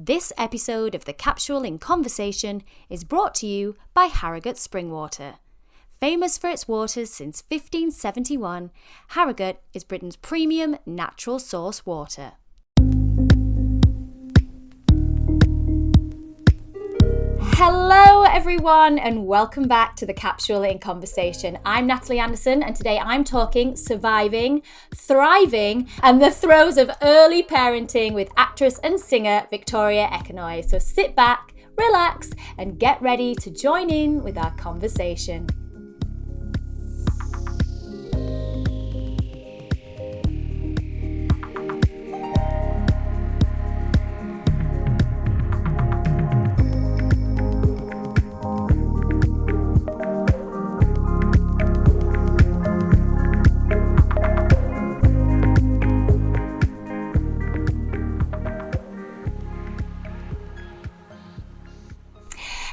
This episode of the Capsule in Conversation is brought to you by Harrogate Spring Water. Famous for its waters since 1571, Harrogate is Britain's premium natural source water. Hello everyone and welcome back to the Capsule in Conversation. I'm Natalie Anderson and today I'm talking surviving, thriving and the throes of early parenting with actress and singer Victoria Ekanoye. So sit back, relax and get ready to join in with our conversation.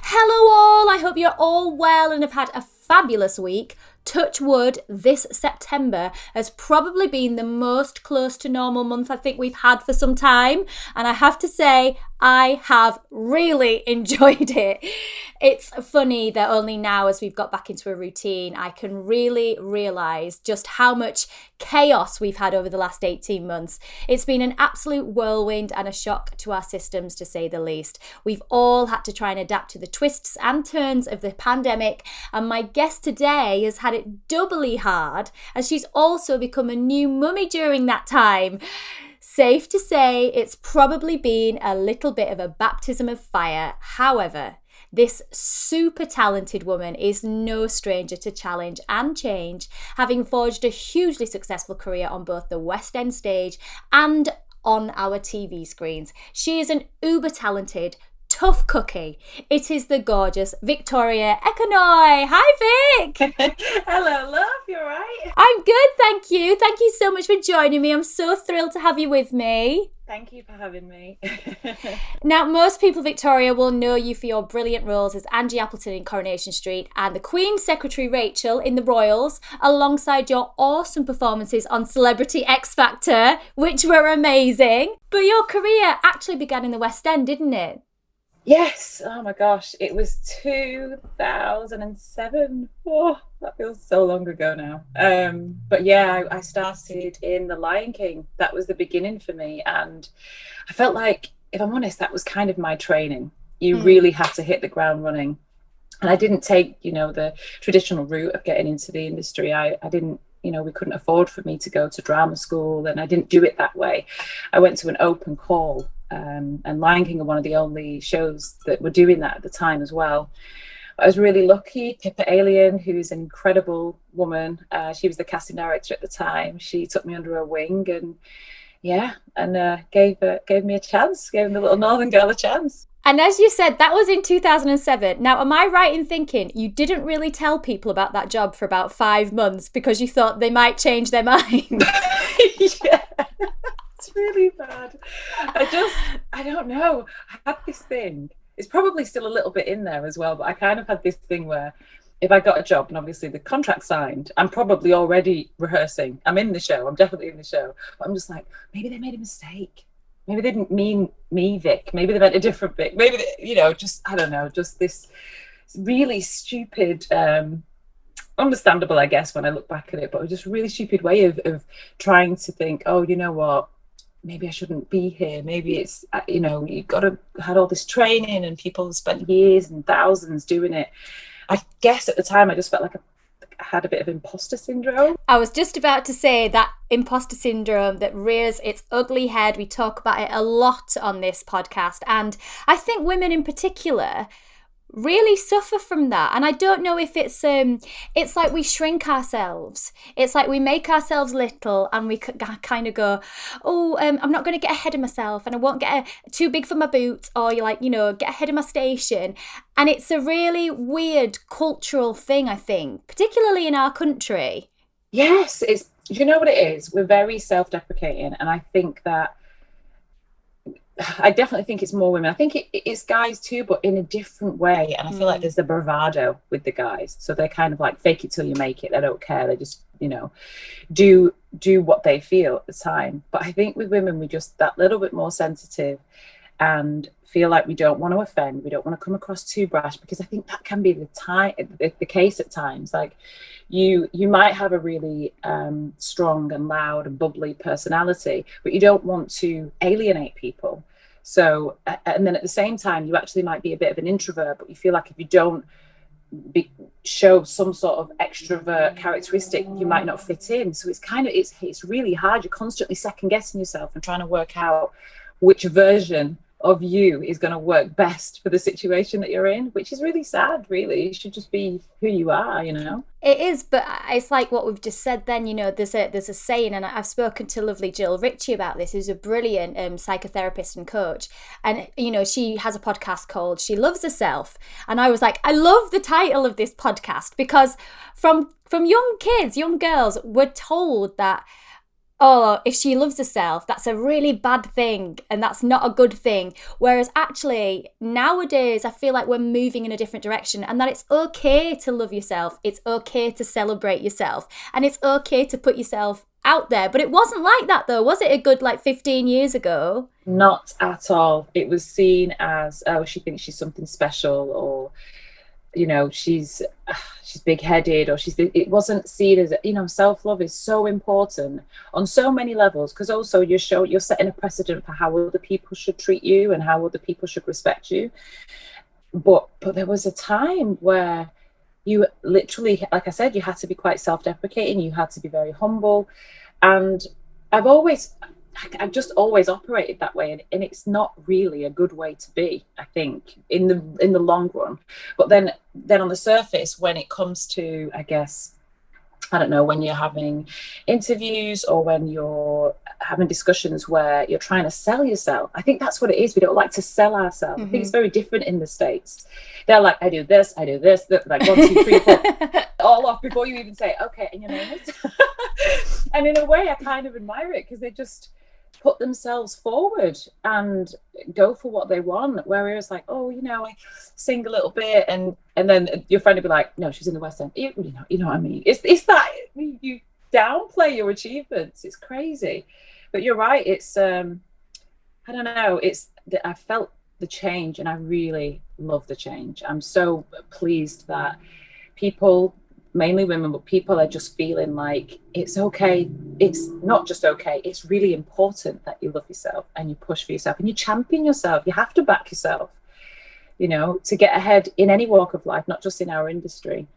Hello all, I hope you're all well and have had a fabulous week. Touch wood, this September has probably been the most close to normal month I think we've had for some time. And I have to say, I have really enjoyed it. It's funny that only now as we've got back into a routine, I can really realise just how much chaos we've had over the last 18 months. It's been an absolute whirlwind and a shock to our systems, to say the least. We've all had to try and adapt to the twists and turns of the pandemic, and my guest today has had it doubly hard as she's also become a new mummy during that time. Safe to say it's probably been a little bit of a baptism of fire. However, this super talented woman is no stranger to challenge and change, having forged a hugely successful career on both the West End stage and on our TV screens. She is an uber talented, tough cookie. It is the gorgeous Victoria Ekanoye. Hi, Vic. Hello, love. You all right? I'm good, thank you. Thank you so much for joining me. I'm so thrilled to have you with me. Thank you for having me. Now, most people, Victoria, will know you for your brilliant roles as Angie Appleton in Coronation Street and the Queen's Secretary Rachel in The Royals, alongside your awesome performances on Celebrity X Factor, which were amazing. But your career actually began in the West End, didn't it? Yes. Oh my gosh. It was 2007. Oh, that feels so long ago now. But yeah, I started in The Lion King. That was the beginning for me. And I felt like, if I'm honest, that was kind of my training. You really had to hit the ground running. And I didn't take, the traditional route of getting into the industry. I didn't, we couldn't afford for me to go to drama school, and I didn't do it that way. I went to an open call. And Lion King are one of the only shows that were doing that at the time as well. I was really lucky. Pippa Alien, who's an incredible woman, she was the casting director at the time. She took me under her wing and gave me a chance, gave the little northern girl a chance. And as you said, that was in 2007. Now, am I right in thinking you didn't really tell people about that job for about 5 months because you thought they might change their mind? Yeah. It's really bad. I don't know. I had this thing. It's probably still a little bit in there as well, but I kind of had this thing where if I got a job and obviously the contract signed, I'm probably already rehearsing. I'm in the show. I'm definitely in the show. But I'm just like, maybe they made a mistake. Maybe they didn't mean me, Vic. Maybe they meant a different Vic. Maybe, I don't know, just this really stupid, understandable, I guess, when I look back at it, but just a really stupid way of trying to think, oh, you know what? Maybe I shouldn't be here. Maybe it's, you've had all this training and people spent years and thousands doing it. I guess at the time I just felt like I had a bit of imposter syndrome. I was just about to say that imposter syndrome that rears its ugly head. We talk about it a lot on this podcast. And I think women in particular really suffer from that. And I don't know if it's like we shrink ourselves. It's like we make ourselves little and we kind of go, I'm not going to get ahead of myself and I won't get too big for my boots, or you're like, get ahead of my station. And it's a really weird cultural thing, I think, particularly in our country. Yes, you know what it is? We're very self-deprecating, and I think that I definitely think it's more women. I think it's guys too, but in a different way. And I feel like there's the bravado with the guys. So they're kind of like fake it till you make it. They don't care. They just, do what they feel at the time. But I think with women, we're just that little bit more sensitive. and feel like we don't want to offend, we don't want to come across too brash, because I think that can be the case at times. Like you might have a really strong and loud and bubbly personality, but you don't want to alienate people. So, and then at the same time, you actually might be a bit of an introvert, but you feel like if you don't show some sort of extrovert characteristic, you might not fit in. So it's really hard. You're constantly second guessing yourself and trying to work out which version of you is going to work best for the situation that you're in, which is really sad. Really, you should just be who you are, you know. It is, but it's like what we've just said then, you know, there's a saying, and I've spoken to lovely Jill Ritchie about this, who's a brilliant psychotherapist and coach. And, you know, she has a podcast called She Loves Herself. And I was like, I love the title of this podcast, because from young kids, young girls, we're told that, oh, if she loves herself, that's a really bad thing and that's not a good thing. Whereas actually nowadays I feel like we're moving in a different direction, and that it's okay to love yourself. It's okay to celebrate yourself, and it's okay to put yourself out there. But it wasn't like that though, was it, a good 15 years ago? Not at all. It was seen as, oh, she thinks she's something special, or, you know, she's big-headed, or it wasn't seen as, you know, self-love is so important on so many levels, because also you're setting a precedent for how other people should treat you and how other people should respect you. But there was a time where you literally, like I said, you had to be quite self-deprecating, you had to be very humble. And I've just always operated that way, and it's not really a good way to be, I think, in the long run. But then on the surface, when it comes to, I guess, I don't know, when you're having interviews or when you're having discussions where you're trying to sell yourself, I think that's what it is. We don't like to sell ourselves. I think it's very different in the States. They're like, I do this, like 1, 2, 3, 4, all off before you even say, okay, and your name is. And in a way, I kind of admire it, because they just put themselves forward and go for what they want. Whereas like, oh, you know, I sing a little bit, and then your friend would be like, no, she's in the West End. You know what I mean? It's that you downplay your achievements. It's crazy. But you're right. It's I don't know. I felt the change, and I really love the change. I'm so pleased that people, mainly women, but people are just feeling like it's okay. It's not just okay. It's really important that you love yourself and you push for yourself and you champion yourself. You have to back yourself, you know, to get ahead in any walk of life, not just in our industry.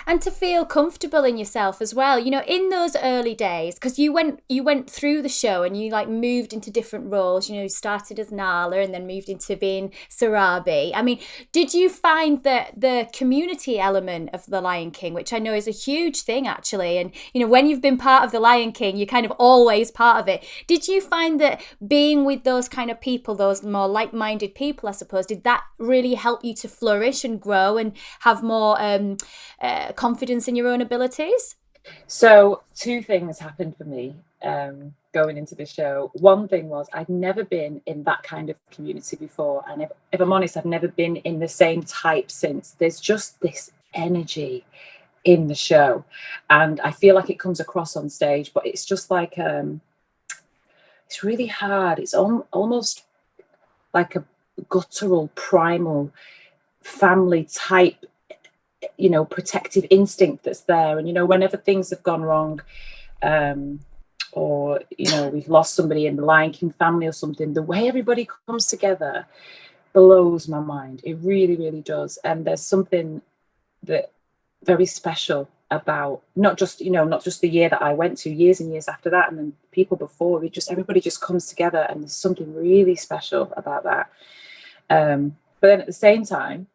And to feel comfortable in yourself as well, you know, in those early days, because you went through the show and you moved into different roles. You know, you started as Nala and then moved into being Sarabi. I mean, did you find that the community element of The Lion King, which I know is a huge thing actually, and you know, when you've been part of The Lion King, you're kind of always part of it. Did you find that being with those kind of people, those more like-minded people, I suppose, did that really help you to flourish and grow and have more confidence in your own abilities? So 2 things happened for me going into the show. One thing was, I'd never been in that kind of community before, and if I'm honest, I've never been in the same type since. There's just this energy in the show, and I feel like it comes across on stage, but it's just like it's really hard. It's almost like a guttural, primal, family type, you know, protective instinct that's there. And you know, whenever things have gone wrong, or you know, we've lost somebody in the Lion King family or something, the way everybody comes together blows my mind. It really, really does. And there's something that very special about not just the year that I went to, years and years after that, and then people before. Everybody just comes together, and there's something really special about that. But then at the same time,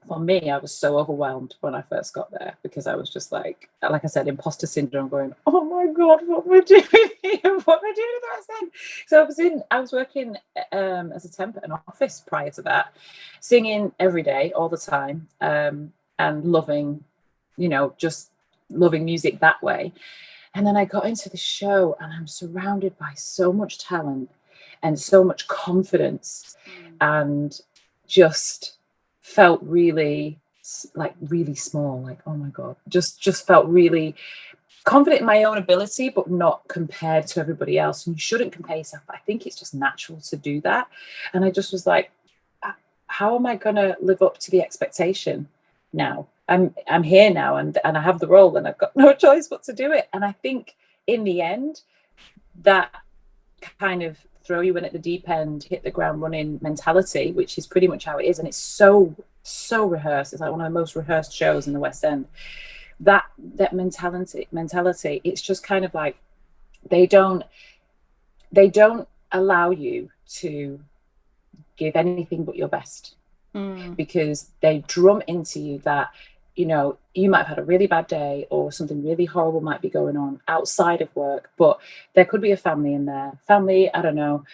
for me, I was so overwhelmed when I first got there, because I was just like I said, imposter syndrome, going, oh my God, what am I doing here? What am I doing in the West End? So I was working as a temp at an office prior to that, singing every day, all the time, and loving, you know, just loving music that way. And then I got into the show, and I'm surrounded by so much talent and so much confidence, and just felt really small, like, oh my God, just felt really confident in my own ability, but not compared to everybody else. And you shouldn't compare yourself. I think it's just natural to do that. And I just was like, how am I going to live up to the expectation now? I'm here now, and I have the role, and I've got no choice but to do it. And I think in the end, that kind of throw you in at the deep end, hit the ground running mentality, which is pretty much how it is. And it's so rehearsed. It's like one of the most rehearsed shows in the West End. That mentality, it's just kind of like they don't allow you to give anything but your best, because they drum into you that, you know, you might have had a really bad day or something really horrible might be going on outside of work, but there could be a family in there. Family, I don't know,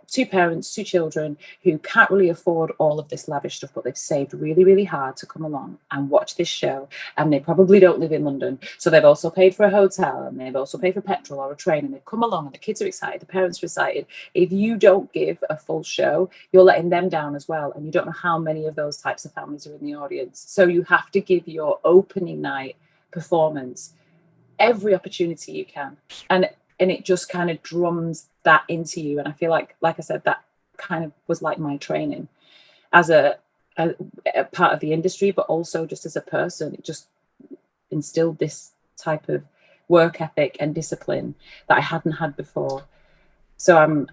2 parents, 2 children who can't really afford all of this lavish stuff, but they've saved really, really hard to come along and watch this show. And they probably don't live in London. So they've also paid for a hotel, and they've also paid for petrol or a train, and they've come along, and the kids are excited, the parents are excited. If you don't give a full show, you're letting them down as well. And you don't know how many of those types of families are in the audience. So you have to give your opening night performance every opportunity you can. And it just kind of drums that into you. And I feel like I said, that kind of was like my training as a part of the industry, but also just as a person. It just instilled this type of work ethic and discipline that I hadn't had before. So I'm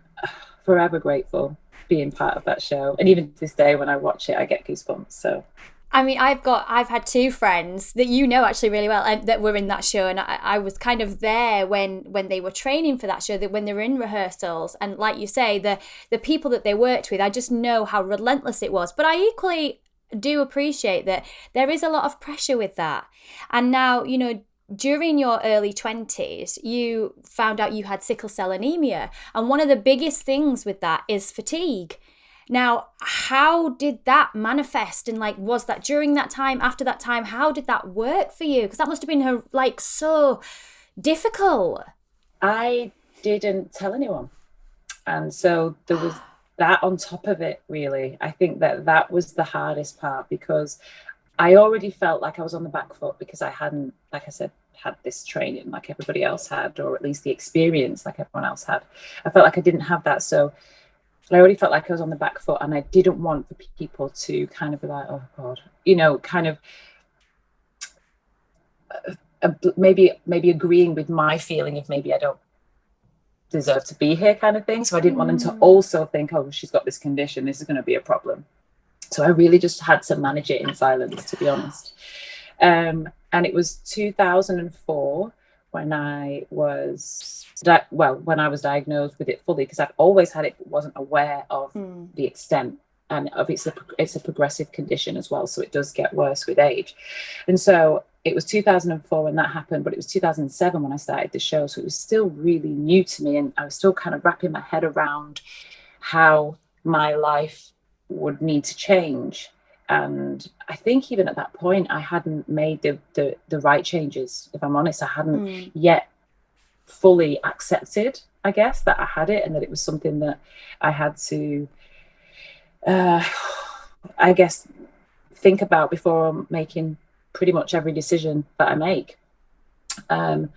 forever grateful being part of that show. And even to this day, when I watch it, I get goosebumps. So I mean, I've had 2 friends that you know actually really well, and that were in that show, and I was kind of there when they were training for that show, that when they were in rehearsals, and like you say, the people that they worked with, I just know how relentless it was. But I equally do appreciate that there is a lot of pressure with that. And now, you know, during your early 20s, you found out you had sickle cell anemia, and one of the biggest things with that is fatigue. Now, how did that manifest? And like, was that during that time, after that time? How did that work for you? Because that must have been like so difficult. I didn't tell anyone. And so there was that on top of it, really. I think that was the hardest part, because I already felt like I was on the back foot, because I hadn't, like I said, had this training like everybody else had, or at least the experience like everyone else had. I felt like I didn't have that. So I already felt like I was on the back foot, and I didn't want for people to kind of be like, oh God, you know, kind of maybe agreeing with my feeling of maybe I don't deserve to be here kind of thing. So I didn't want them to also think, oh, she's got this condition, this is going to be a problem. So I really just had to manage it in silence, to be honest. And it was 2004 when I was diagnosed with it fully, because I've always had it, but wasn't aware of the extent. And obviously it's a progressive condition as well, so it does get worse with age. And so it was 2004 when that happened, but it was 2007 when I started the show, so it was still really new to me, and I was still kind of wrapping my head around how my life would need to change. And I think even at that point, I hadn't made the right changes. If I'm honest, I hadn't yet fully accepted, I guess, that I had it, and that it was something that I had to, I guess, think about before making pretty much every decision that I make. And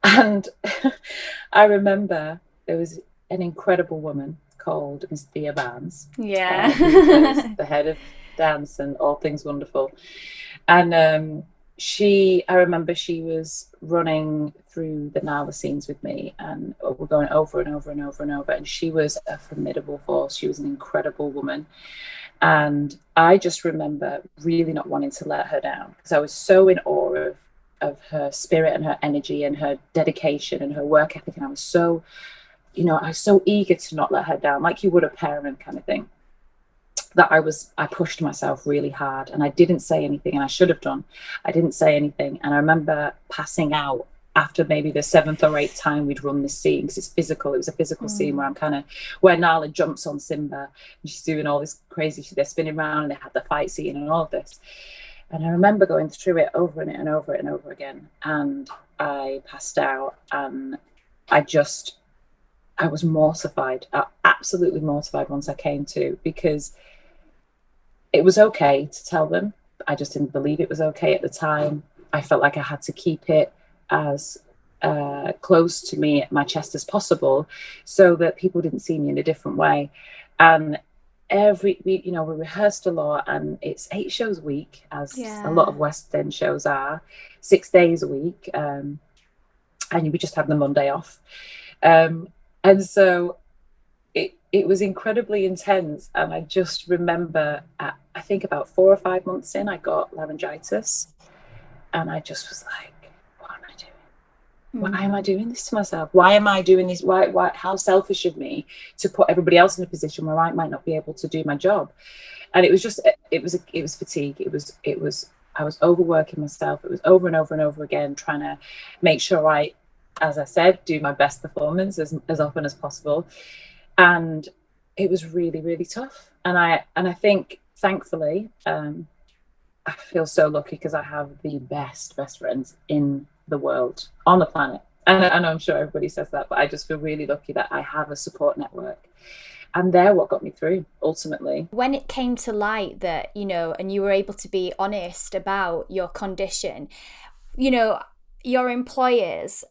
I remember there was an incredible woman called Miss Thea Barnes. Yeah. Who was the head of dance and All Things Wonderful. And I remember she was running through the Nala scenes with me, and we're going over and over and over and over. And she was a formidable force. She was an incredible woman. And I just remember really not wanting to let her down, because I was so in awe of her spirit and her energy and her dedication and her work ethic. And I was so, I was so eager to not let her down, like you would a parent kind of thing, that I pushed myself really hard, and I didn't say anything, and I should have done. I didn't say anything. And I remember passing out after maybe the 7th or 8th time we'd run this scene, because it's physical. It was a physical scene where Nala jumps on Simba, and she's doing all this crazy, they're spinning around, and they had the fight scene and all of this. And I remember going through it over and over and over again. And I passed out, and I was mortified, absolutely mortified once I came to, because it was okay to tell them. I just didn't believe it was okay at the time. I felt like I had to keep it as close to me at my chest as possible, so that people didn't see me in a different way. And we rehearsed a lot, and it's 8 shows a week, as a lot of West End shows are, 6 days a week, and we just had the Monday off, and so it was incredibly intense. And I just remember, I think about 4 or 5 months in, I got laryngitis, and I just was like, what am I doing? Why am I doing this to myself? Why am I doing this? Why? How selfish of me to put everybody else in a position where I might not be able to do my job. And it was fatigue. I was overworking myself. It was over and over and over again, trying to make sure I, as I said, do my best performance as often as possible. And it was really, really tough. And I think, thankfully, I feel so lucky because I have the best friends in the world, on the planet. And I'm sure everybody says that, but I just feel really lucky that I have a support network. And they're what got me through, ultimately. When it came to light that, and you were able to be honest about your condition, your employers,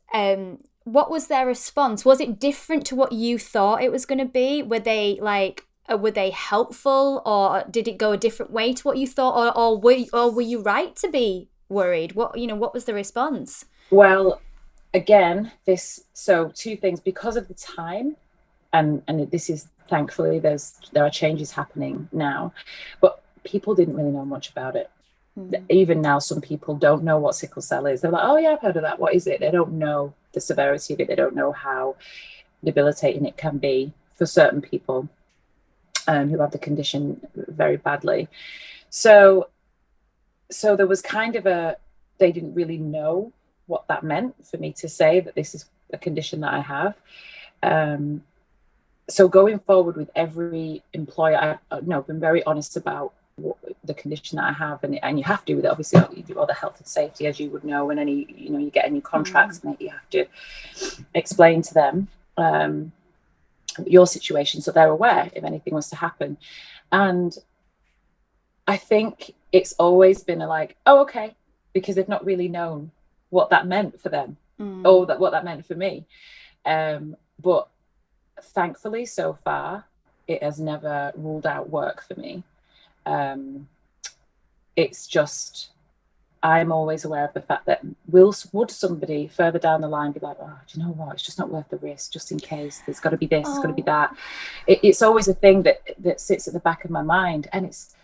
what was their response? Was it different to what you thought it was going to be? Were they helpful, or did it go a different way to what you thought, or were you right to be worried? What was the response? Well, again, so 2 things. Because of the time, and this is, thankfully, there are changes happening now, but people didn't really know much about it. Even now, some people don't know what sickle cell is. They're like, oh yeah, I've heard of that. What is it? They don't know the severity of it. They don't know how debilitating it can be for certain people who have the condition very badly. So there was kind of they didn't really know what that meant for me to say that this is a condition that I have. So going forward with every employer, I've been very honest about the condition that I have, and you have to with it. Obviously, you do all the health and safety, as you would know, and you get any contracts, and you have to explain to them your situation, so they're aware if anything was to happen. And I think it's always been oh, okay, because they've not really known what that meant for them, or what that meant for me. But thankfully, so far, it has never ruled out work for me. It's just, I'm always aware of the fact that would somebody further down the line be like, oh, do you know what? It's just not worth the risk, just in case. There's got to be this, there's got to be that. It's always a thing that sits at the back of my mind. And it's,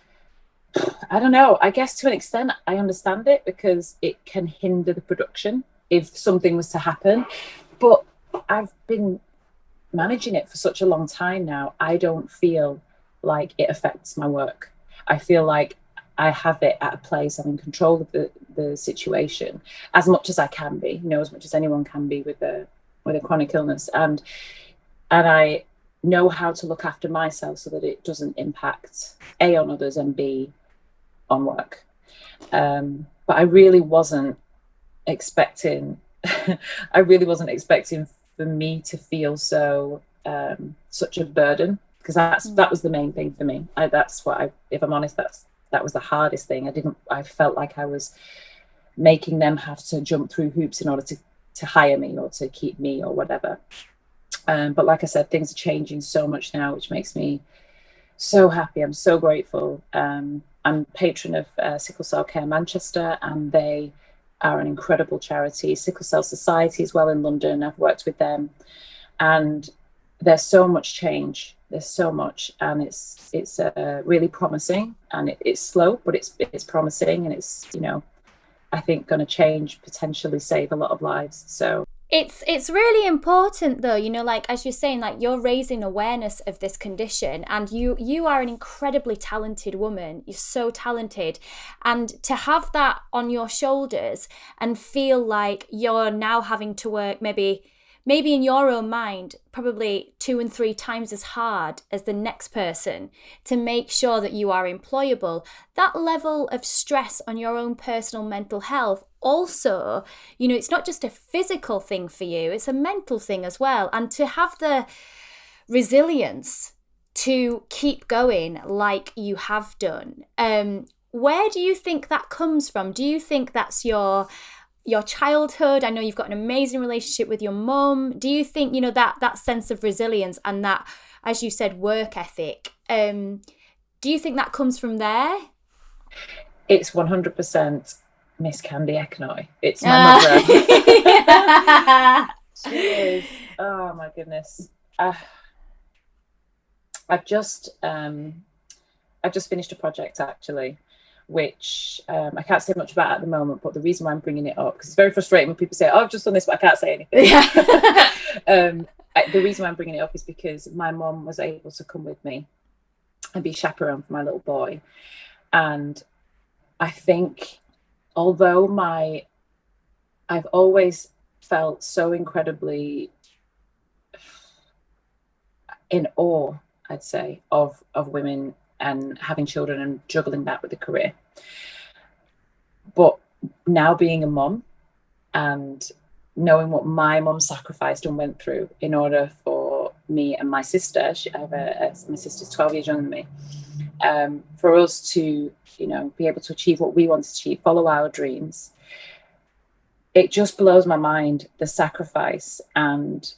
I don't know, I guess to an extent I understand it, because it can hinder the production if something was to happen. But I've been managing it for such a long time now. I don't feel like it affects my work. I feel like I have it at a place. I'm in control of the situation as much as I can be, as much as anyone can be with a chronic illness. And I know how to look after myself so that it doesn't impact A, on others, and B, on work. But I really wasn't expecting for me to feel so such a burden, because that was the main thing for me. If I'm honest, that was the hardest thing. I felt like I was making them have to jump through hoops in order to hire me or to keep me or whatever. But like I said, things are changing so much now, which makes me so happy. I'm so grateful. I'm patron of Sickle Cell Care Manchester, and they are an incredible charity. Sickle Cell Society as well in London. I've worked with them, and there's so much change. There's so much, and it's really promising, and it's slow, but it's promising, and it's I think going to change, potentially save a lot of lives. So it's really important though, as you're saying, you're raising awareness of this condition, and you are an incredibly talented woman. You're so talented, and to have that on your shoulders and feel like you're now having to work maybe in your own mind probably 2 and 3 times as hard as the next person to make sure that you are employable, that level of stress on your own personal mental health also, it's not just a physical thing for you, it's a mental thing as well. And to have the resilience to keep going like you have done, where do you think that comes from? Do you think that's your your childhood. I know you've got an amazing relationship with your mum. Do you think, that sense of resilience and that, as you said, work ethic, do you think that comes from there? It's 100% Miss Candy Ekanoye. It's my mother. She is. Oh my goodness. I've just finished a project actually, which I can't say much about at the moment, but the reason why I'm bringing it up, because it's very frustrating when people say, oh, I've just done this, but I can't say anything. Yeah. The reason why I'm bringing it up is because my mum was able to come with me and be chaperone for my little boy. And I think, although I've always felt so incredibly in awe, I'd say, of women and having children and juggling that with a career. But now being a mum and knowing what my mum sacrificed and went through in order for me and my sister, my sister's 12 years younger than me, for us to, be able to achieve what we want to achieve, follow our dreams, it just blows my mind, the sacrifice. And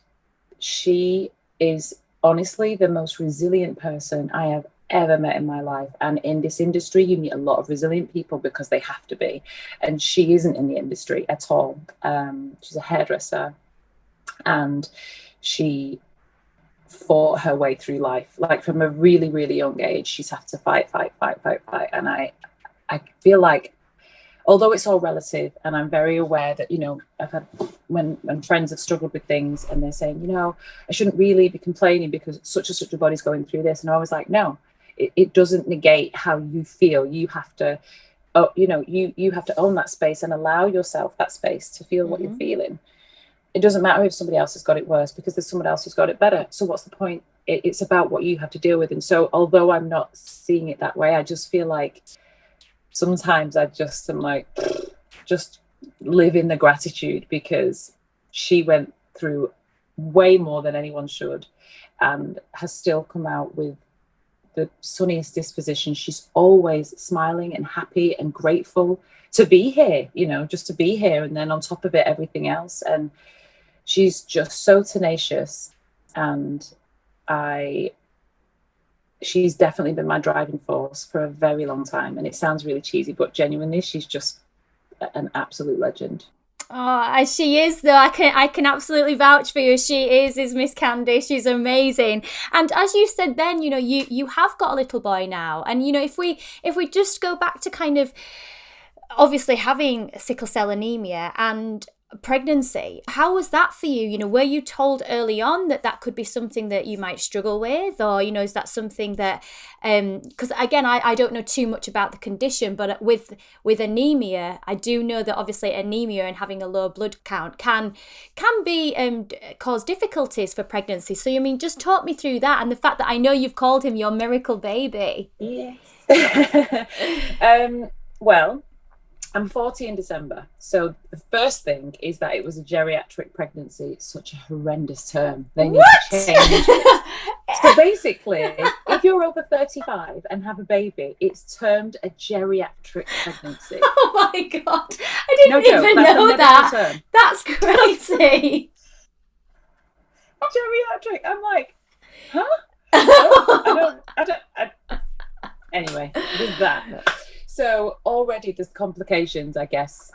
she is honestly the most resilient person I have ever met in my life. And in this industry, you meet a lot of resilient people because they have to be. And she isn't in the industry at all. She's a hairdresser, and she fought her way through life. Like from a really, really young age, she's had to fight. And I feel like, although it's all relative, and I'm very aware that, I've had when friends have struggled with things and they're saying, I shouldn't really be complaining because such and such a body's going through this. And I was like, no, it doesn't negate how you feel. You have to, you have to own that space and allow yourself that space to feel what you're feeling. It doesn't matter if somebody else has got it worse because there's someone else who's got it better. So what's the point? It's about what you have to deal with. And so although I'm not seeing it that way, I just feel like sometimes I just am like, just live in the gratitude, because she went through way more than anyone should and has still come out with the sunniest disposition. She's always smiling and happy and grateful to be here, just to be here. And then on top of it, everything else. And she's just so tenacious. And she's definitely been my driving force for a very long time. And it sounds really cheesy, but genuinely, she's just an absolute legend. Oh, she is though. I can absolutely vouch for you. She is Miss Candy. She's amazing. And as you said then, you have got a little boy now. And if we just go back to kind of obviously having sickle cell anemia and pregnancy, how was that for you? Were you told early on that could be something that you might struggle with, or is that something that because again, I don't know too much about the condition, but with anemia, I do know that obviously anemia and having a low blood count can be cause difficulties for pregnancy. So just talk me through that, and the fact that I know you've called him your miracle baby. Yes. Well, I'm 40 in December. So the first thing is that it was a geriatric pregnancy. It's such a horrendous term. They need to change it. So basically, if you're over 35 and have a baby, it's termed a geriatric pregnancy. Oh my God. I didn't even know that. That's crazy. Geriatric. I'm like, huh? Anyway, there's that. So already there's complications, I guess,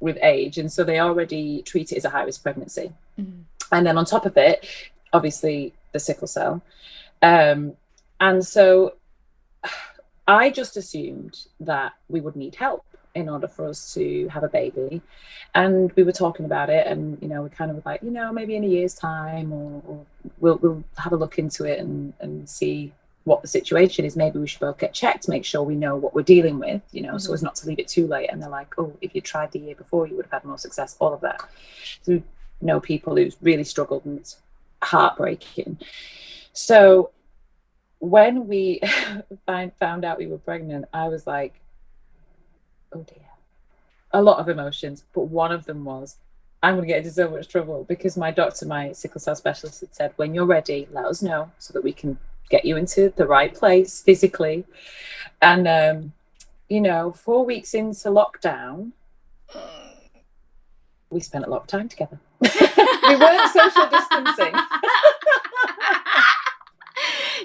with age. And so they already treat it as a high-risk pregnancy. Mm. And then on top of it, obviously, the sickle cell. And so I just assumed that we would need help in order for us to have a baby. And we were talking about it, and, we kind of were like, maybe in a year's time, or we'll have a look into it and see what the situation is. Maybe we should both get checked to make sure we know what we're dealing with, so as not to leave it too late. And they're like, oh, if you tried the year before, you would have had more success, all of that. So we know people who've really struggled, and it's heartbreaking. So when we found out we were pregnant, I was like, oh dear. A lot of emotions, but one of them was, I'm going to get into so much trouble, because my doctor, my sickle cell specialist, had said, when you're ready, let us know so that we can get you into the right place physically. And 4 weeks into lockdown, we spent a lot of time together. We weren't social distancing.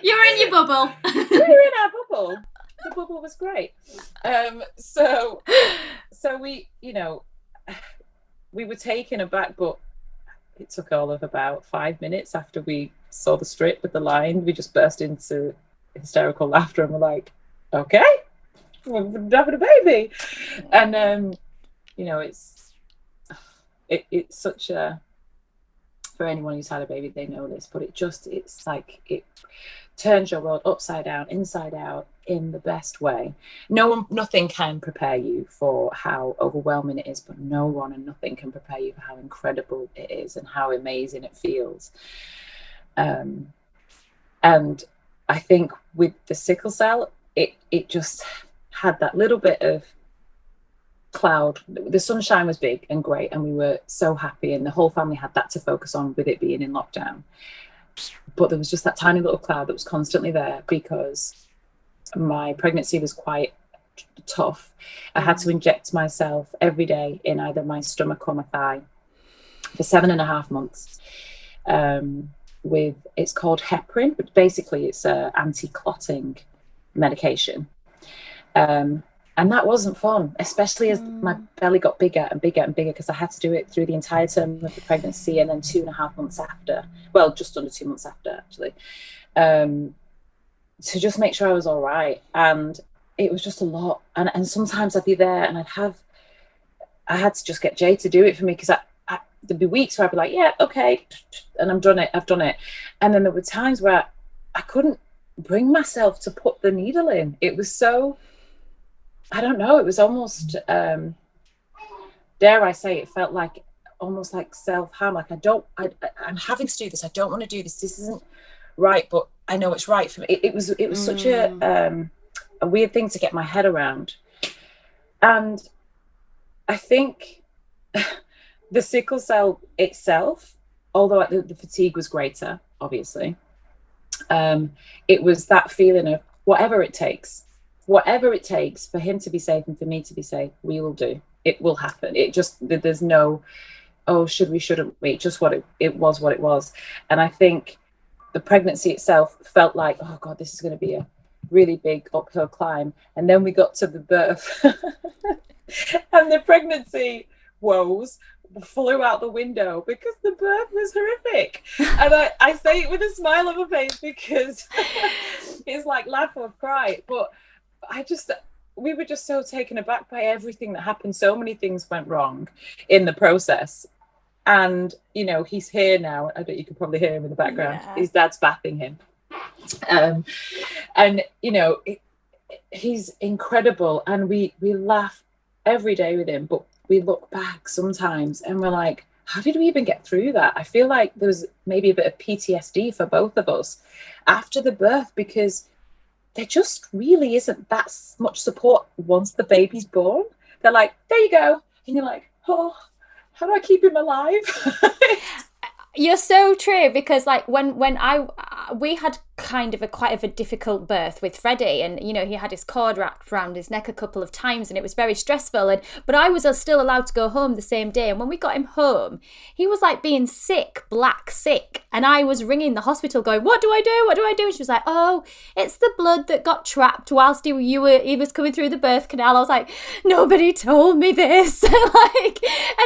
You're in your bubble. We were in our bubble. The bubble was great. So we, we were taken aback, but it took all of about 5 minutes after we saw the strip with the line. We just burst into hysterical laughter and we're like, okay, we're having a baby. And, it's such a, for anyone who's had a baby, they know this, but it's like, it turns your world upside down, inside out, in the best way. Nothing can prepare you for how overwhelming it is, but no one and nothing can prepare you for how incredible it is and how amazing it feels. And I think with the sickle cell, it just had that little bit of cloud. The sunshine was big and great, and we were so happy, and the whole family had that to focus on with it being in lockdown. But there was just that tiny little cloud that was constantly there because my pregnancy was quite tough. I had to inject myself every day in either my stomach or my thigh for 7.5 months. It's called heparin, but basically it's a anti-clotting medication. And that wasn't fun, especially as my belly got bigger and bigger and bigger, because I had to do it through the entire term of the pregnancy and then 2.5 months after. Well, just under 2 months after, actually. To just make sure I was all right. And it was just a lot. And sometimes I'd be there and I had to just get Jay to do it for me, because there'd be weeks where I'd be like, yeah, okay. And I've done it. And then there were times where I couldn't bring myself to put the needle in. It was so, I don't know, it was almost, dare I say, it felt like almost like self-harm. Like I'm having to do this. I don't want to do this. This isn't right, but I know it's right for me. It was such a weird thing to get my head around. And I think the sickle cell itself, although the fatigue was greater, obviously, it was that feeling of whatever it takes for him to be safe and for me to be safe, we will do. It will happen. There's no, oh, should we, shouldn't we? Just it was what it was. And I think the pregnancy itself felt like, oh God, this is going to be a really big uphill climb. And then we got to the birth and the pregnancy woes flew out the window because the birth was horrific. And I say it with a smile on my face because it's like laugh or cry. But we were just so taken aback by everything that happened. So many things went wrong in the process. And, he's here now. I bet you can probably hear him in the background. Yeah. His dad's bathing him. And, he's incredible. And we laugh every day with him, but we look back sometimes and we're like, how did we even get through that? I feel like there was maybe a bit of PTSD for both of us after the birth, because there just really isn't that much support once the baby's born. They're like, there you go. And you're like, oh, how do I keep him alive? You're so true, because like when we had kind of quite a difficult birth with Freddie, and he had his cord wrapped around his neck a couple of times and it was very stressful, but I was still allowed to go home the same day. And when we got him home, he was like being sick, and I was ringing the hospital going, what do I do? And she was like, oh, it's the blood that got trapped whilst he was coming through the birth canal. I was like, nobody told me this. And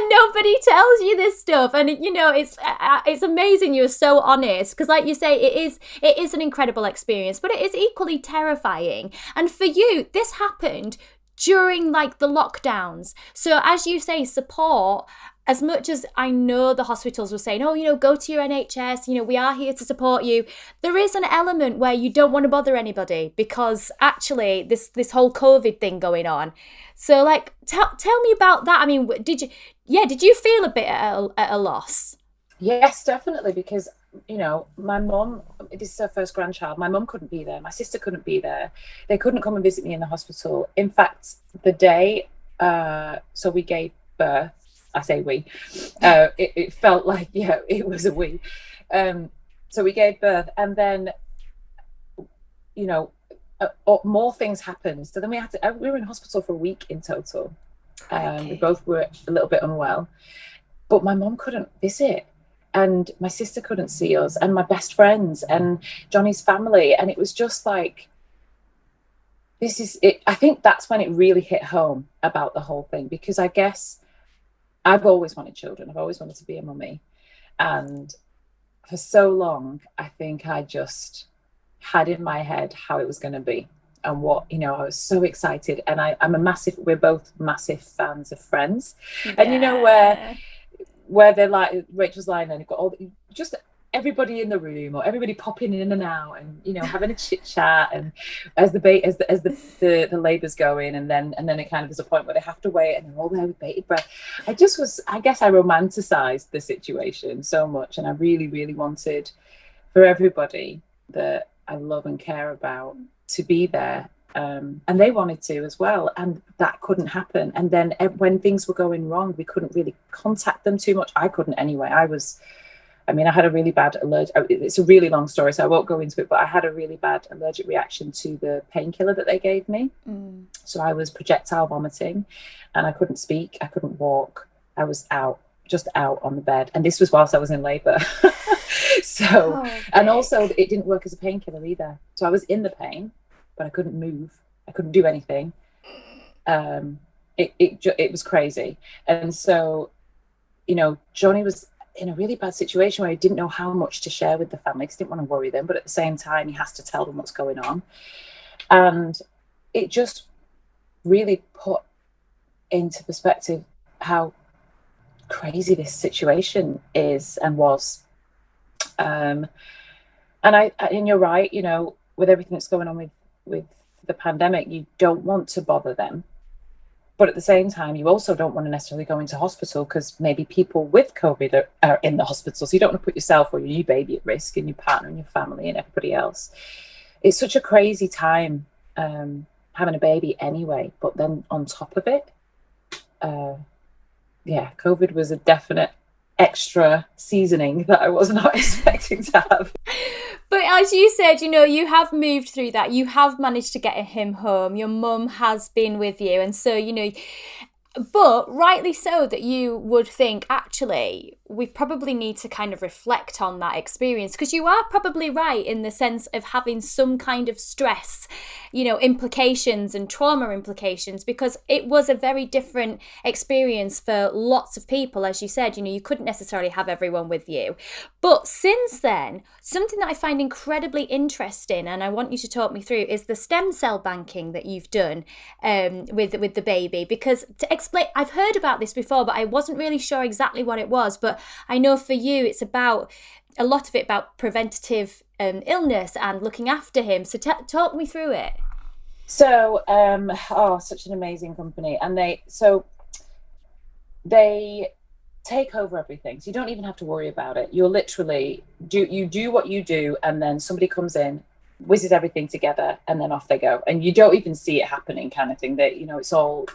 nobody tells you this stuff. And it's amazing you're so honest, because like you say, it is an incredible experience, but it is equally terrifying. And for you, this happened during like the lockdowns. So as you say, support, as much as I know the hospitals were saying, oh, go to your NHS, we are here to support you, there is an element where you don't want to bother anybody because actually this whole COVID thing going on. So like, tell me about that. I mean, did you feel a bit at a loss? Yes, definitely, because my mum, this is her first grandchild. My mum couldn't be there. My sister couldn't be there. They couldn't come and visit me in the hospital. In fact, the day, so we gave birth, I say we, it felt like, it was a we. So we gave birth, and then, more things happened. So then we were in hospital for a week in total. We both were a little bit unwell. but my mom couldn't visit, and my sister couldn't see us, and my best friends and Johnny's family. And it was just like, this is it. I think that's when it really hit home about the whole thing, because I guess I've always wanted children. I've always wanted to be a mummy. And for so long, I think I just had in my head how it was going to be and what, I was so excited. And we're both massive fans of Friends. Yeah. And where they're like, Rachel's lying there and you've got just everybody in the room, or everybody popping in and out, and having a chit chat, and as the labour's going, and then it kind of is a point where they have to wait, and they're all there with bated breath. I guess I romanticized the situation so much, and I really, really wanted for everybody that I love and care about to be there. And they wanted to as well, and that couldn't happen. And then when things were going wrong, we couldn't really contact them too much. I couldn't anyway. I had a really bad allergic. It's a really long story, so I won't go into it, but I had a really bad allergic reaction to the painkiller that they gave me. So I was projectile vomiting, and I couldn't speak, I couldn't walk. I was just out on the bed, and this was whilst I was in labour. And also it didn't work as a painkiller either. So I was in the pain, but I couldn't move, I couldn't do anything. It was crazy. And so Johnny was in a really bad situation where he didn't know how much to share with the family, because he didn't want to worry them, but at the same time he has to tell them what's going on. And it just really put into perspective how crazy this situation is and was. And you're right, with everything that's going on with the pandemic, you don't want to bother them. But at the same time, you also don't want to necessarily go into hospital, because maybe people with COVID are in the hospital. So you don't want to put yourself or your new baby at risk, and your partner and your family and everybody else. It's such a crazy time having a baby anyway. But then on top of it, COVID was a definite extra seasoning that I was not expecting to have. But as you said, you have moved through that. You have managed to get him home. Your mum has been with you. And so, but rightly so that you would think, actually, we probably need to kind of reflect on that experience, because you are probably right in the sense of having some kind of stress, implications and trauma implications, because it was a very different experience for lots of people. As you said, you couldn't necessarily have everyone with you. But since then, something that I find incredibly interesting, and I want you to talk me through, is the stem cell banking that you've done with the baby. Because to explain, I've heard about this before, but I wasn't really sure exactly what it was. But I know for you, it's about a lot of it about preventative illness and looking after him. So talk me through it. So, such an amazing company. And they take over everything. So you don't even have to worry about it. You're literally, you do what you do, and then somebody comes in, whizzes everything together, and then off they go. And you don't even see it happening, kind of thing. That, it's all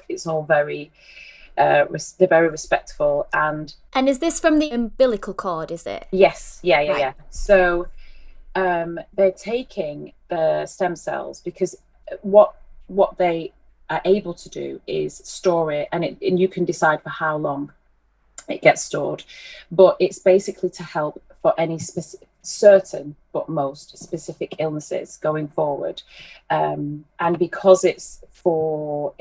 very, they're very respectful. And is this from the umbilical cord, is it? Yes. Yeah. So they're taking the stem cells, because what they are able to do is store it, and you can decide for how long it gets stored, but it's basically to help for any certain but most specific illnesses going forward. And because it's the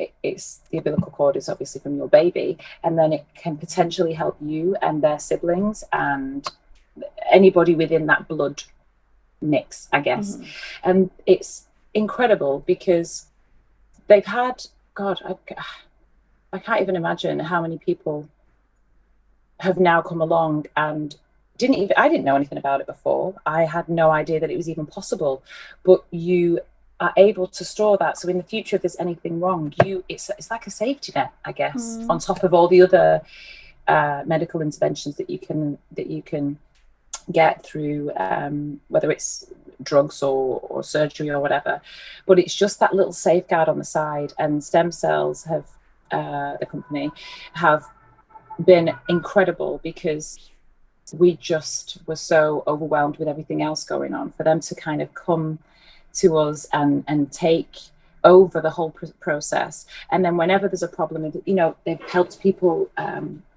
umbilical cord is obviously from your baby, and then it can potentially help you and their siblings and anybody within that blood mix, I guess. Mm-hmm. And it's incredible, because they've had, I can't even imagine how many people have now come along and I didn't know anything about it before. I had no idea that it was even possible, but you are able to store that. So in the future, if there's anything wrong, it's like a safety net, I guess, on top of all the other medical interventions that you can get through, whether it's drugs or surgery or whatever. But it's just that little safeguard on the side. And Stem Cells have, the company, have been incredible, because we just were so overwhelmed with everything else going on. For them to kind of come to us and take over the whole process, and then whenever there's a problem, they've helped people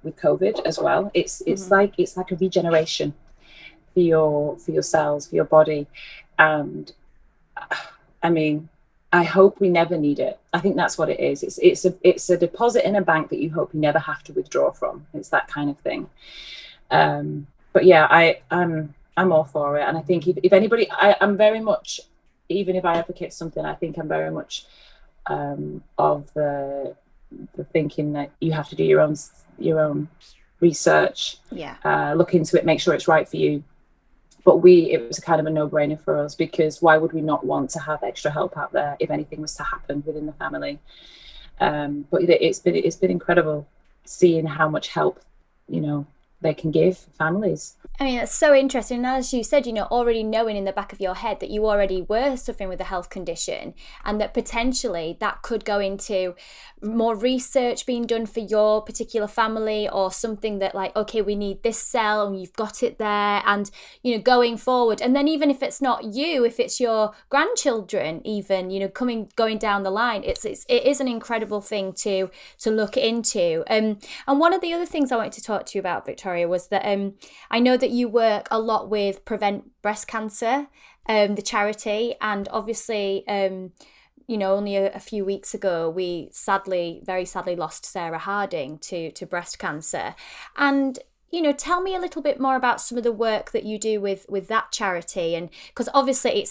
with COVID as well. It's like a regeneration for your cells, for your body. And I mean, I hope we never need it. I think that's what it is. It's a deposit in a bank that you hope you never have to withdraw from. It's that kind of thing. But yeah, I'm all for it. And I think if anybody, I'm very much, even if I advocate something, I think I'm very much of the thinking that you have to do your own research. Yeah. Look into it, make sure it's right for you. But it was kind of a no-brainer for us, because why would we not want to have extra help out there if anything was to happen within the family? But it's been incredible seeing how much help, you know, they can give families. I mean, that's so interesting. And as you said, you know, already knowing in the back of your head that you already were suffering with a health condition, and that potentially that could go into more research being done for your particular family, or something that like, okay, we need this cell and you've got it there, and, you know, going forward. And then even if it's not you, if it's your grandchildren, even, you know, going down the line, it is an incredible thing to look into. And one of the other things I wanted to talk to you about, Victoria, was that I know that you work a lot with Prevent Breast Cancer, the charity, and obviously, you know, only a few weeks ago, we very sadly lost Sarah Harding to breast cancer. And, you know, tell me a little bit more about some of the work that you do with that charity. And because obviously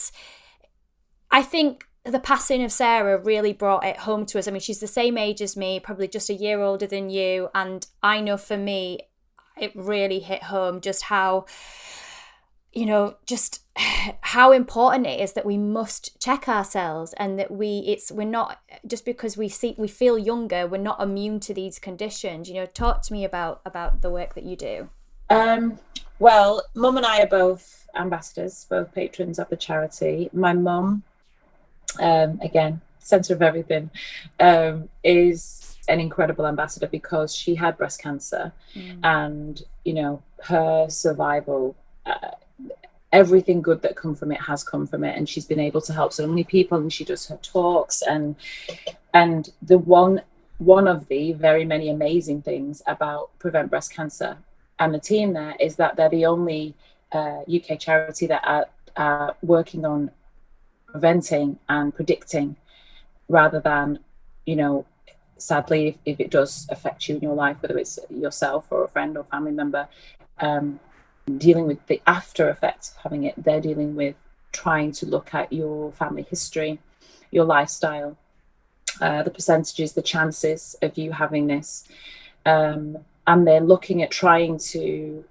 I think the passing of Sarah really brought it home to us. I mean, she's the same age as me, probably just a year older than you. And I know for me, it really hit home just how, you know, just how important it is that we must check ourselves, and that we're not, just because we feel younger, we're not immune to these conditions. You know, talk to me about the work that you do. Well, Mum and I are both ambassadors, both patrons of the charity. My mum, again, centre of everything, is an incredible ambassador, because she had breast cancer, and, you know, her survival, everything good that come from it has come from it, and she's been able to help so many people, and she does her talks, and the one of the very many amazing things about Prevent Breast Cancer and the team there is that they're the only UK charity that are working on preventing and predicting, rather than, you know, sadly, if it does affect you in your life, whether it's yourself or a friend or family member, dealing with the after effects of having it. They're dealing with trying to look at your family history, your lifestyle, the percentages, the chances of you having this, and they're looking at trying to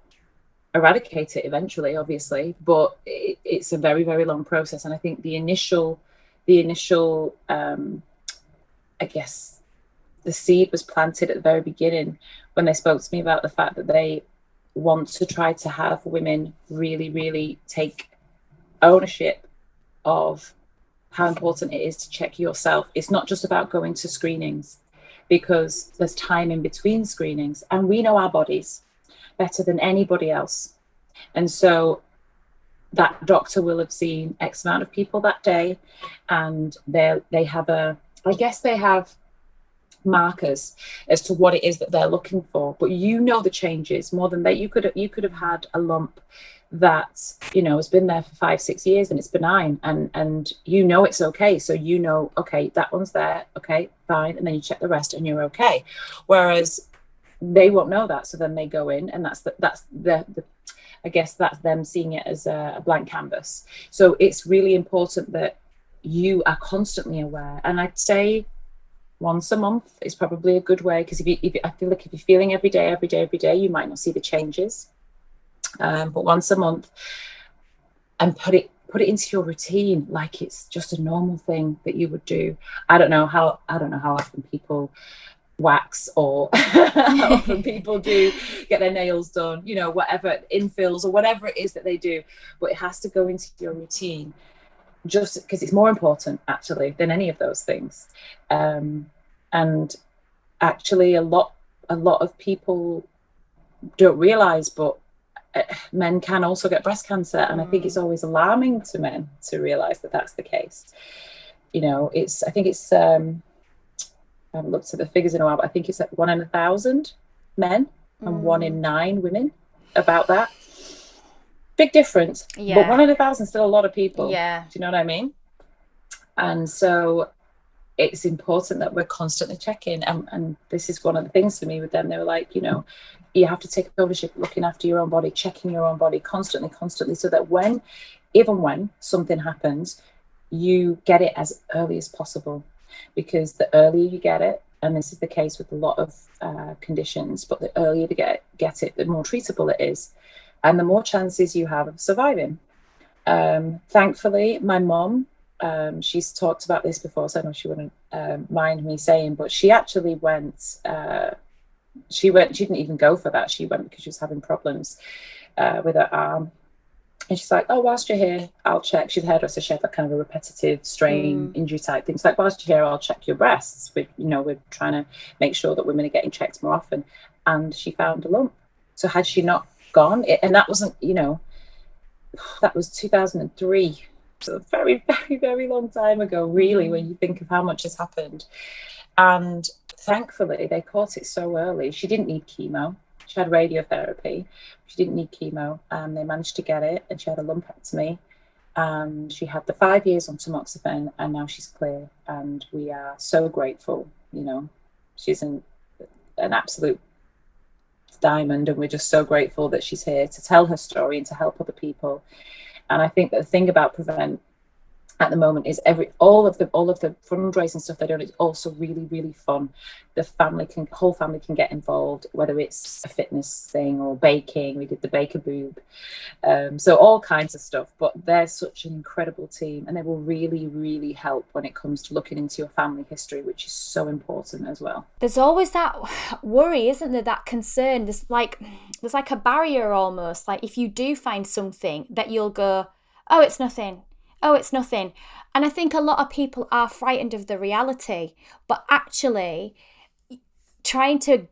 eradicate it eventually, obviously, but it's a very, very long process. And I think the initial I guess the seed was planted at the very beginning when they spoke to me about the fact that they want to try to have women really, really take ownership of how important it is to check yourself. It's not just about going to screenings, because there's time in between screenings, and we know our bodies better than anybody else. And so that doctor will have seen X amount of people that day, and they have markers as to what it is that they're looking for. But you know the changes more than that. You could have had a lump that, you know, has been there for 5-6 years and it's benign, and you know it's okay. So you know, okay, that one's there, okay, fine, and then you check the rest and you're okay. Whereas they won't know that, so then they go in, and that's the I guess that's them seeing it as a blank canvas. So it's really important that you are constantly aware. And I'd say once a month is probably a good way, because I feel like if you're feeling every day, you might not see the changes. But once a month, and put it into your routine like it's just a normal thing that you would do. I don't know how often people wax, or how often people do get their nails done, you know, whatever, infills or whatever it is that they do, but it has to go into your routine, just because it's more important actually than any of those things. And actually a lot of people don't realize, but men can also get breast cancer, and I think it's always alarming to men to realize that that's the case. You know, I think it's I haven't looked at the figures in a while, but I think it's like 1 in 1,000 men and 1 in 9 women about that. Big difference. But 1 in 1,000 is still a lot of people. Yeah. Do you know what I mean? And so it's important that we're constantly checking. And this is one of the things for me with them. They were like, you know, you have to take ownership, looking after your own body, checking your own body constantly, so that even when something happens, you get it as early as possible. Because the earlier you get it, and this is the case with a lot of conditions, but the earlier you get it, the more treatable it is, and the more chances you have of surviving. Thankfully, my mom, she's talked about this before, so I know she wouldn't mind me saying, but she actually went, she didn't even go for that. She went because she was having problems with her arm. And she's like, oh, whilst you're here, I'll check. She's a hairdresser. She had that kind of a repetitive strain injury type thing. She's like, whilst you're here, I'll check your breasts. We're trying to make sure that women are getting checked more often. And she found a lump. So had she not gone, and that wasn't, that was 2003. So a very, very, very long time ago, really, when you think of how much has happened. And thankfully, they caught it so early. She didn't need chemo. She had radiotherapy. She didn't need chemo, and they managed to get it. And she had a lumpectomy, and she had the 5 years on tamoxifen, and now she's clear. And we are so grateful. She's an absolute diamond, and we're just so grateful that she's here to tell her story and to help other people. And I think that the thing about Prevent at the moment is all of the fundraising stuff they're doing is also really, really fun. The whole family can get involved, whether it's a fitness thing or baking. We did the Baker Boob, so all kinds of stuff. But they're such an incredible team, and they will really, really help when it comes to looking into your family history, which is so important as well. There's always that worry, isn't there? That concern. There's like a barrier almost. Like if you do find something that you'll go, oh, it's nothing. Oh, it's nothing. And I think a lot of people are frightened of the reality, but actually trying to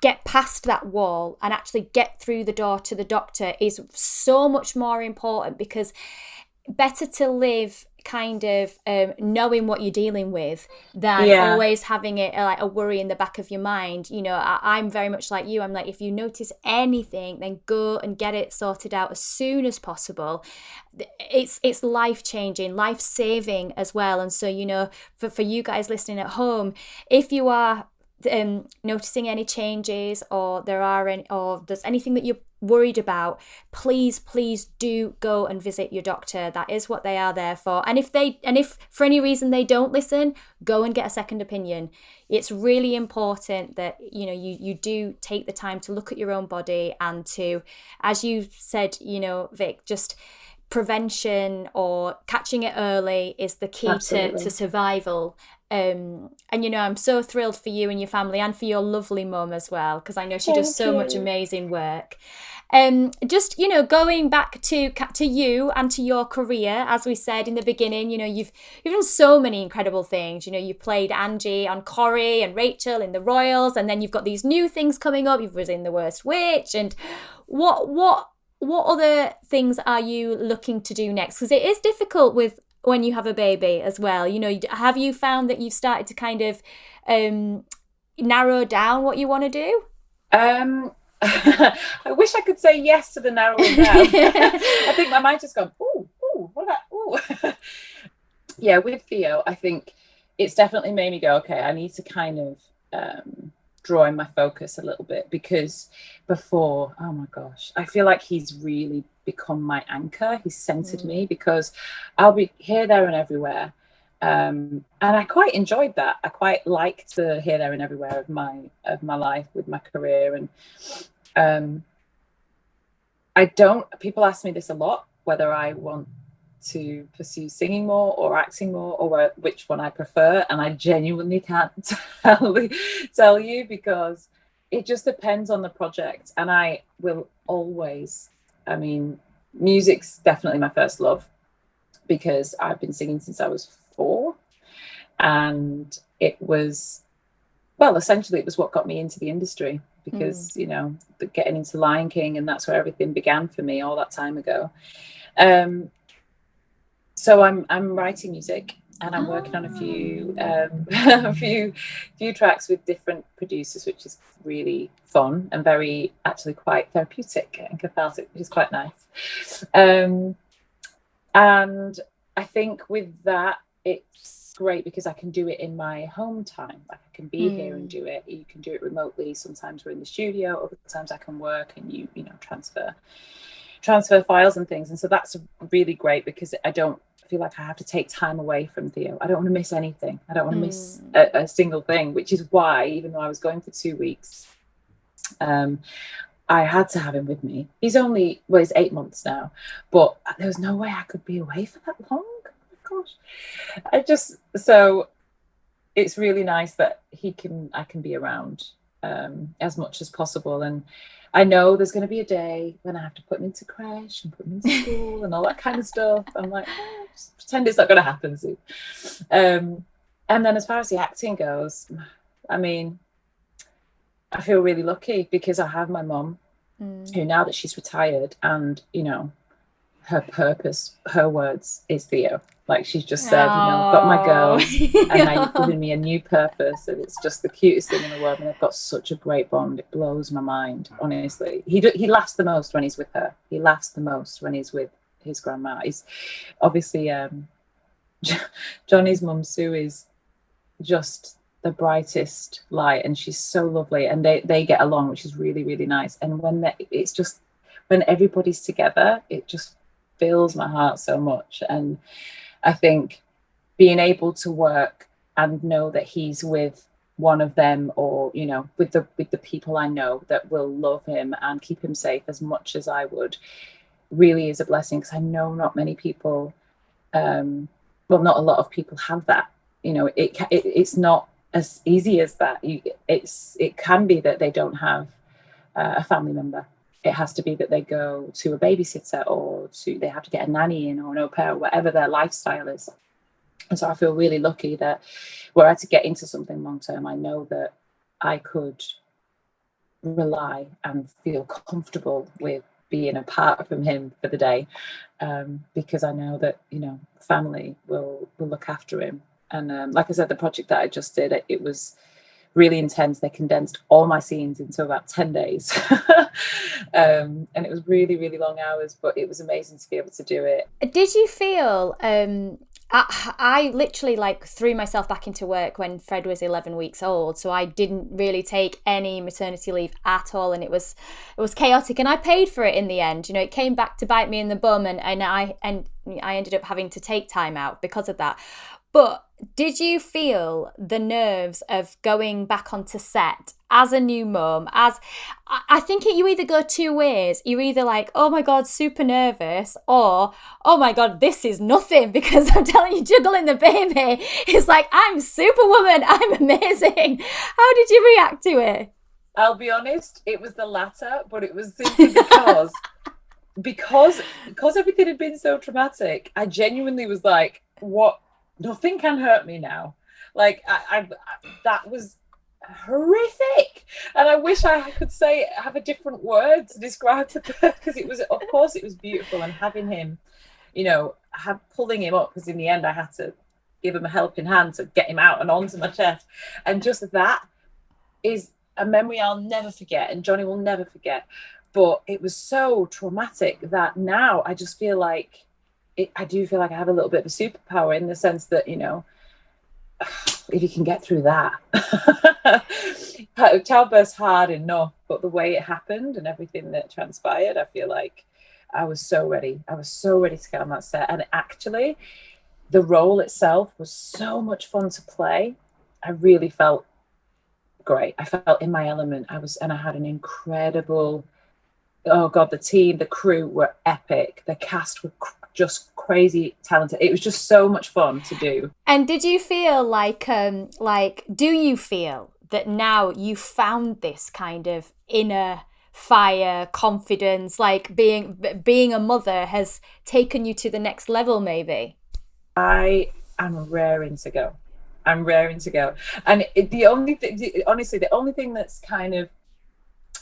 get past that wall and actually get through the door to the doctor is so much more important, because better to live kind of knowing what you're dealing with than always having it like a worry in the back of your mind. I'm very much like you. I'm like, if you notice anything, then go and get it sorted out as soon as possible. It's life-changing, life-saving as well. And so, for you guys listening at home, if you are noticing any changes or there's anything that you're worried about, please do go and visit your doctor. That is what they are there for. And if for any reason they don't listen, go and get a second opinion. It's really important that you do take the time to look at your own body and to, as you said, Vic, just prevention or catching it early is the key to survival. And I'm so thrilled for you and your family, and for your lovely mum as well, because I know she does so much amazing work. Just going back to you and to your career, as we said in the beginning, you've done so many incredible things. You played Angie on Corrie and Rachel in The Royals, and then you've got these new things coming up. You've was in The Worst Witch, and what other things are you looking to do next? Because it is difficult when you have a baby as well. Have you found that you've started to kind of narrow down what you want to do? I wish I could say yes to the narrowing down. I think my mind just gone, ooh, what about, ooh. Yeah, with Theo, I think it's definitely made me go, okay, I need to kind of draw in my focus a little bit, because before, oh my gosh, I feel like he's really become my anchor. He's centered me, because I'll be here, there and everywhere. And I quite enjoyed that. I quite liked the here, there and everywhere of my life with my career. And people ask me this a lot, whether I want to pursue singing more or acting more, or which one I prefer. And I genuinely can't tell you, because it just depends on the project. And I will always, music's definitely my first love, because I've been singing since I was 4, and it was essentially what got me into the industry, because getting into Lion King, and that's where everything began for me all that time ago. So I'm writing music, and I'm working on a few a few tracks with different producers, which is really fun and very actually quite therapeutic and cathartic, which is quite nice. And I think with that, it's great because I can do it in my home time. Like I can be here and do it. You can do it remotely. Sometimes we're in the studio, other times I can work and you know transfer files and things. And so that's really great because I don't feel like I have to take time away from Theo. I don't want to miss anything. I don't want to miss a single thing, which is why, even though I was going for 2 weeks, I had to have him with me. He's 8 months now, but there was no way I could be away for that long. Oh my gosh. So it's really nice that I can be around as much as possible. And I know there's going to be a day when I have to put him into creche and put him into school and all that kind of stuff. I'm like, just pretend it's not going to happen soon. And then as far as the acting goes, I mean, I feel really lucky because I have my mum who, now that she's retired, and, you know, her purpose, her words is Theo. Like she's just said, you know, I've got my girls and now you've given me a new purpose, and it's just the cutest thing in the world. And they've got such a great bond. It blows my mind, honestly. He laughs the most when he's with her. He laughs the most when he's with his grandma. He's obviously Johnny's mum Sue is just the brightest light, and she's so lovely, and they get along, which is really, really nice. And when everybody's together, it just fills my heart so much. And I think being able to work and know that he's with one of them, or, you know, with the people I know that will love him and keep him safe as much as I would, really is a blessing, because I know not many people, well, not a lot of people have that. You know, it's not as easy as that. It can be that they don't have a family member. It has to be that they go to a babysitter, or they have to get a nanny in, or an au pair, or whatever their lifestyle is. And so I feel really lucky that were I to get into something long term, I know that I could rely and feel comfortable with being apart from him for the day, because I know that, you know, family will look after him. And like I said, the project that I just did, it was really intense. They condensed all my scenes into about 10 days. And it was really, really long hours, but it was amazing to be able to do it. Did you feel, I literally threw myself back into work when Fred was 11 weeks old, so I didn't really take any maternity leave at all, and it was chaotic, and I paid for it in the end. You know, it came back to bite me in the bum, and I ended up having to take time out because of that. But did you feel the nerves of going back onto set as a new mum? I think you either go two ways. You're either like, oh my God, super nervous, or, oh my God, this is nothing, because I'm telling you, juggling the baby is like, I'm Superwoman, I'm amazing. How did you react to it? I'll be honest, it was the latter, but it was simply because everything had been so traumatic. I genuinely was like, what? Nothing can hurt me now. Like I that was horrific, and I wish I could have a different word to describe the birth, because it was, of course, it was beautiful, and having him, you know, pulling him up, because in the end I had to give him a helping hand to get him out and onto my chest, and just that is a memory I'll never forget, and Johnny will never forget. But it was so traumatic that now I just feel like I do feel like I have a little bit of a superpower, in the sense that, you know, if you can get through that, childbirth's hard enough, but the way it happened and everything that transpired, I feel like I was so ready. I was so ready to get on that set. And actually, the role itself was so much fun to play. I really felt great. I felt in my element. And I had an incredible, oh God, the team, the crew were epic. The cast were just crazy talented. It was just so much fun to do. And did you feel do you feel that now you found this kind of inner fire, confidence, like being a mother has taken you to the next level, maybe? I am raring to go. And the only thing that's kind of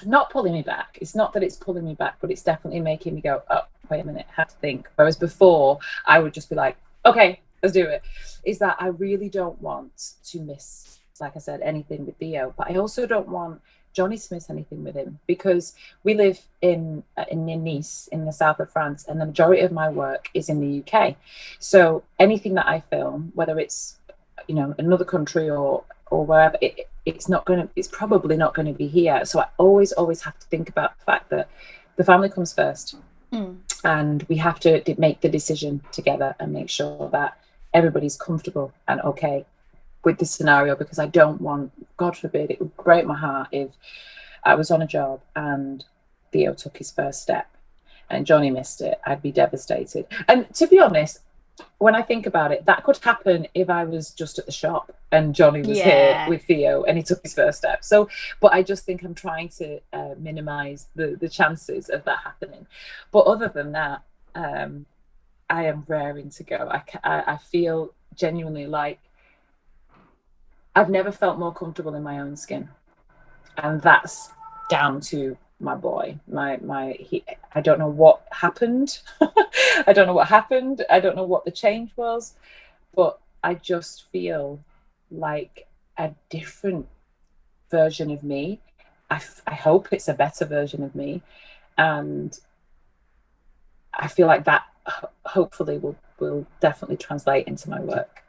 not pulling me back, it's not that it's pulling me back, but it's definitely making me go, oh, wait a minute, I have to think. Whereas before I would just be like, okay, is that I really don't want to miss, like I said, anything with Theo, but I also don't want Johnny to miss anything with him, because we live in Nice, in the south of France, and the majority of my work is in the UK. So anything that I film, whether it's, you know, another country or wherever, it's probably not going to be here. So I always have to think about the fact that the family comes first, and we have to make the decision together and make sure that everybody's comfortable and okay with this scenario, because I don't want, God forbid, it would break my heart if I was on a job and Theo took his first step and Johnny missed it. I'd be devastated. And to be honest, when I think about it, that could happen if I was just at the shop and Johnny was here with Theo and he took his first step. So, but I just think I'm trying to minimize the chances of that happening. But other than that, I am raring to go. I feel genuinely like I've never felt more comfortable in my own skin, and that's down to my boy. I don't know what happened. I don't know what the change was, but I just feel like a different version of me. I hope it's a better version of me, and I feel like that hopefully will definitely translate into my work.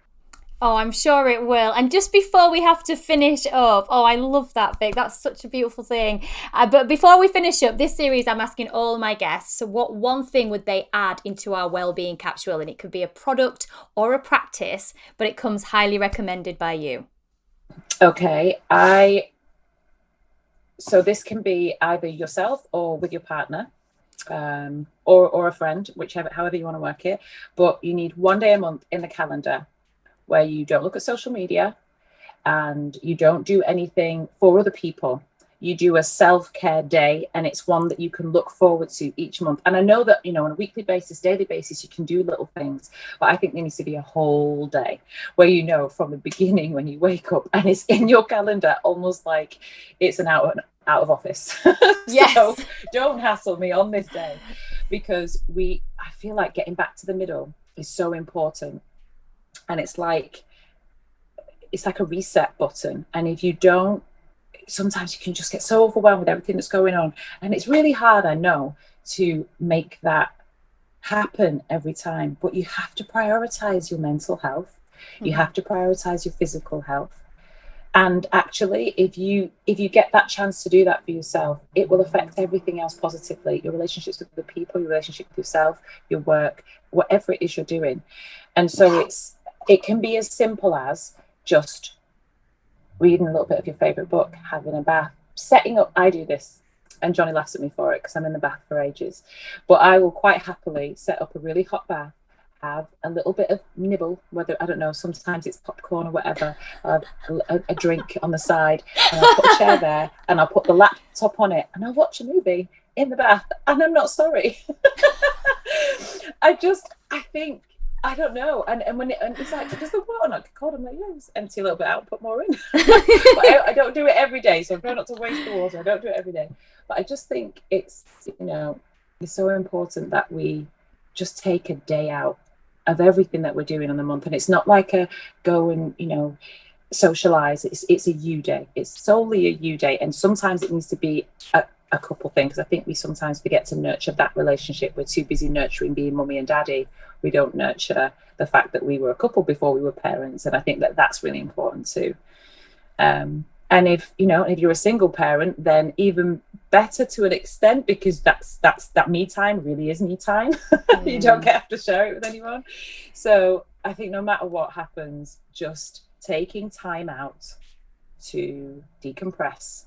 Oh, I'm sure it will. And just before we have to finish up, oh, I love that, Vic. That's such a beautiful thing. But before we finish up this series, I'm asking all my guests, so what one thing would they add into our wellbeing capsule? And it could be a product or a practice, but it comes highly recommended by you. Okay. So this can be either yourself or with your partner, or a friend, however you want to work it. But you need one day a month in the calendar where you don't look at social media and you don't do anything for other people. You do a self-care day, and it's one that you can look forward to each month. And I know that, you know, on a weekly basis, daily basis, you can do little things, but I think there needs to be a whole day where, you know, from the beginning when you wake up and it's in your calendar, almost like it's an out of office. Yes. So don't hassle me on this day, because I feel like getting back to the middle is so important. And it's like a reset button. And if you don't, sometimes you can just get so overwhelmed with everything that's going on. And it's really hard, I know, to make that happen every time. But you have to prioritize your mental health. You have to prioritize your physical health. And actually, if you get that chance to do that for yourself, it will affect everything else positively. Your relationships with other people, your relationship with yourself, your work, whatever it is you're doing. And so it can be as simple as just reading a little bit of your favorite book, having a bath, setting up. I do this, and Johnny laughs at me for it because I'm in the bath for ages, but I will quite happily set up a really hot bath, have a little bit of nibble, whether, I don't know, sometimes it's popcorn or whatever, a drink on the side, and I'll put a chair there and I'll put the laptop on it and I'll watch a movie in the bath, and I'm not sorry. I think, I don't know. And it's like, does the water not get cold? I'm like, yeah, just empty a little bit out, put more in. I don't do it every day, so I'm trying not to waste the water. I don't do it every day. But I just think it's, you know, it's so important that we just take a day out of everything that we're doing on the month. And it's not like a go and, you know, socialize. It's a you day. It's solely a you day. And sometimes it needs to be a couple things, because I think we sometimes forget to nurture that relationship. We're too busy nurturing being mummy and daddy. We don't nurture the fact that we were a couple before we were parents, and I think that that's really important too. And if you're a single parent, then even better to an extent, because that me time really is me time. You don't have to share it with anyone. So I think no matter what happens, just taking time out to decompress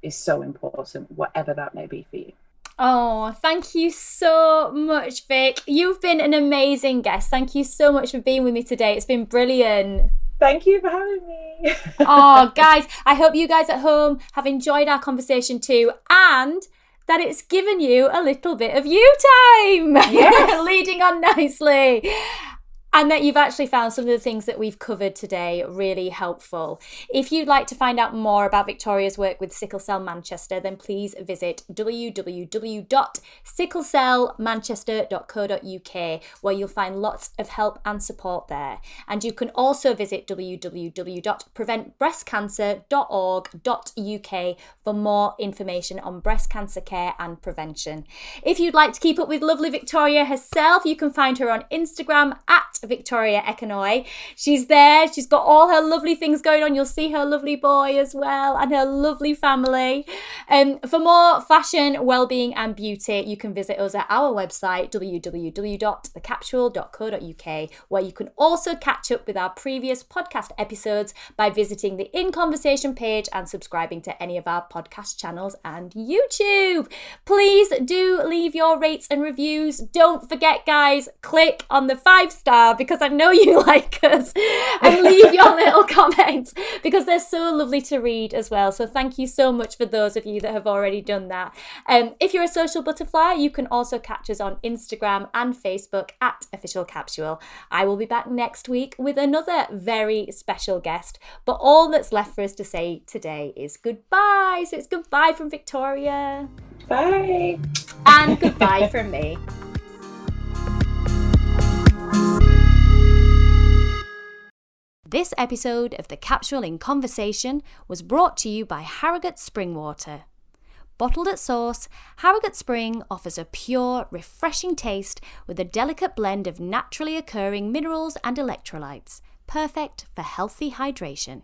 is so important, whatever that may be for you. Oh, thank you so much, Vic. You've been an amazing guest. Thank you so much for being with me today. It's been brilliant. Thank you for having me. Oh, guys, I hope you guys at home have enjoyed our conversation too, and that it's given you a little bit of you time. Yes. Leading on nicely. and that you've actually found some of the things that we've covered today really helpful. If you'd like to find out more about Victoria's work with Sickle Cell Manchester, then please visit www.sicklecellmanchester.co.uk, where you'll find lots of help and support there. And you can also visit www.preventbreastcancer.org.uk for more information on breast cancer care and prevention. If you'd like to keep up with lovely Victoria herself, you can find her on Instagram at Victoria Ekanoye. She's there. She's got all her lovely things going on. You'll see her lovely boy as well and her lovely family. For more fashion, well-being and beauty, you can visit us at our website, www.thecapsule.co.uk, where you can also catch up with our previous podcast episodes by visiting the In Conversation page and subscribing to any of our podcast channels and YouTube. Please do leave your rates and reviews. Don't forget, guys, click on the 5-star because I know you like us, and leave your little comments because they're so lovely to read as well. So thank you so much for those of you that have already done that. If you're a social butterfly, you can also catch us on Instagram and Facebook at Official Capsule. I will be back next week with another very special guest, but all that's left for us to say today is goodbye. So it's goodbye from Victoria. Bye. And goodbye from me. This episode of The Capsule in Conversation was brought to you by Harrogate Spring Water. Bottled at source, Harrogate Spring offers a pure, refreshing taste with a delicate blend of naturally occurring minerals and electrolytes, perfect for healthy hydration.